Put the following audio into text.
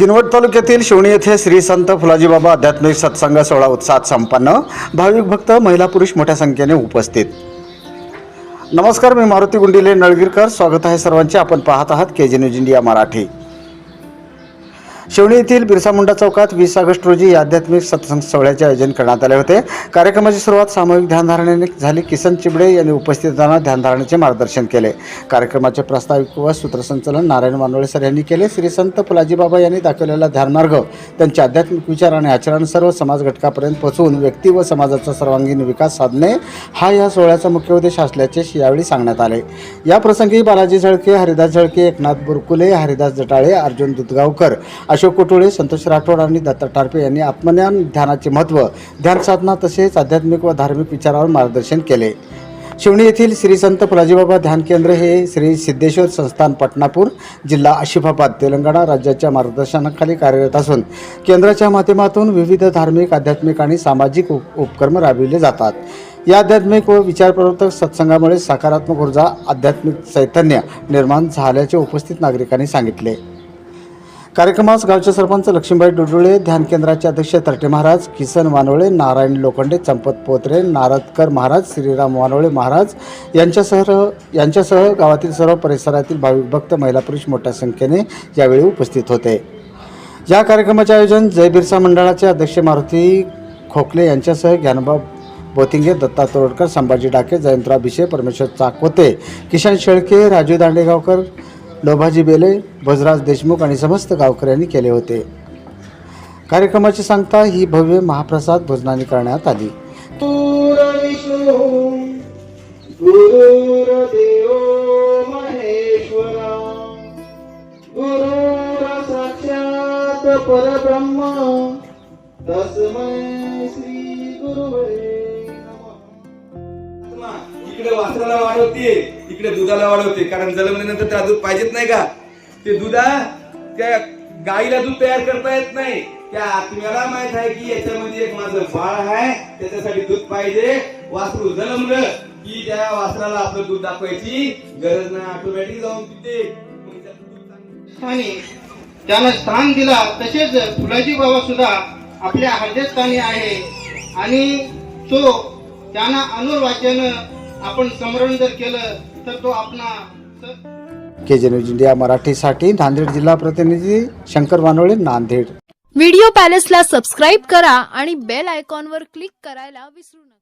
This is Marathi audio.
किनवट तालुक्यातील शिवणी येथे श्री संत फुलाजी बाबा आध्यात्मिक सत्संग सोहळा उत्साहात संपन्न। भाविक भक्त महिला पुरुष मोठ्या संख्येने उपस्थित। नमस्कार, मी मारुती गुंडीले नळगीरकर, स्वागत आहे सर्वांचे। आपण पाहत आहात KG news India Marathi. Shivni येथील बिरसा मुंडा चौकात 20 ऑगस्ट रोजी या आध्यात्मिक सत्संग सोहळ्याचे आयोजन करण्यात आले होते। कार्यक्रमाची सुरुवात सामूहिक ध्यानधारणेने झाली। किसन चिबडे यांनी उपस्थितांना ध्यानधारणेचे मार्गदर्शन केले। कार्यक्रमाचे प्रास्ताविक व सूत्रसंचालन नारायण वानोळे सर यांनी केले। श्री संत फुलाजी बाबा यांनी दाखवलेला ध्यानमार्ग त्यांचे आध्यात्मिक विचार आणि आचरण सर्व समाज घटकापर्यंत पोहोचवून व्यक्ती व समाजाचा सर्वांगीण विकास साधणे हा या सोहळ्याचा मुख्य उद्देश असल्याचे यावेळी सांगण्यात आले। या प्रसंगी बालाजी झळके, हरिदास झळके, एकनाथ बुरकुले, हरिदास जटाळे, अर्जुन दुधगावकर, अशोक कोटुळे, संतोष राठोड आणि दत्ता टारपे यांनी आत्मज्ञान, ध्यानाचे महत्त्व, ध्यान साधना तसेच आध्यात्मिक व धार्मिक विचारावर मार्गदर्शन केले। शिवणी येथील श्री संत फुलाजी बाबा ध्यान केंद्र हे श्री सिद्धेश्वर संस्थान पटनापूर, जिल्हा आशिफाबाद, तेलंगणा राज्याच्या मार्गदर्शनाखाली कार्यरत असून केंद्राच्या माध्यमातून विविध धार्मिक, आध्यात्मिक आणि सामाजिक उपक्रम राबविले जातात। या आध्यात्मिक व विचारप्रवर्तक सत्संगामुळे सकारात्मक ऊर्जा, आध्यात्मिक चैतन्य निर्माण झाल्याचे उपस्थित नागरिकांनी सांगितले। कार्यक्रमास गावचे सरपंच लक्ष्मीबाई डुडुळे, ध्यान केंद्राचे अध्यक्ष तरटे महाराज, किसन वानोळे, नारायण लोखंडे, चंपत पोत्रे, नारदकर महाराज, श्रीराम वानोळे महाराज यांच्यासह गावातील सर्व परिसरातील भाविक भक्त महिला पुरुष मोठ्या संख्येने यावेळी उपस्थित होते। या कार्यक्रमाचे आयोजन जय बिरसा मंडळाचे अध्यक्ष मारुती खोकले यांच्यासह ज्ञानबा बोतिंगे, दत्ता तोरडकर, संभाजी डाके, जयंतराव भिशे, परमेश्वर चाकवते, किशन शेळके, राजू दांडेगावकर, लोभाजी बेले, भोजराज देशमुख आणि समस्त गावकऱ्यांनी केले होते। कार्यक्रमाची सांगता ही भव्य महाप्रसाद भोजनाने करण्यात आली। परब्रह्म तस्मै श्री गुरुवे नमः। इकडे वासराला वाढवते, इकडे दुधाला वाढवते, कारण जन्मल्यानंतर त्याला दूध पाहिजेत नाही का? ते त्या गाईला दूध तयार करता येत नाही। त्या आत्म्याला माहित आहे की याच्यामध्ये एक माझं बाळ आहे, त्याच्यासाठी दूध पाहिजे। वासरू जन्मलं की त्या वासराला आपलं दूध दाखवायची गरज नाही, ऑटोमॅटिक जाऊन पिते। आणि त्याला स्थान दिला, तसेच फुलाजी बाबा सुद्धा आपल्या हृदयस्थानी आहे आणि तो त्यांना अनुवाचन आपण स्मरण जर केलं तर तो आपला। केजी न्यूज इंडिया मराठीसाठी नांदेड जिल्हा प्रतिनिधी शंकर वानोळे, नांदेड। व्हिडिओ पॅलेसला सबस्क्राईब करा आणि बेल आयकॉनवर क्लिक करायला विसरू नका।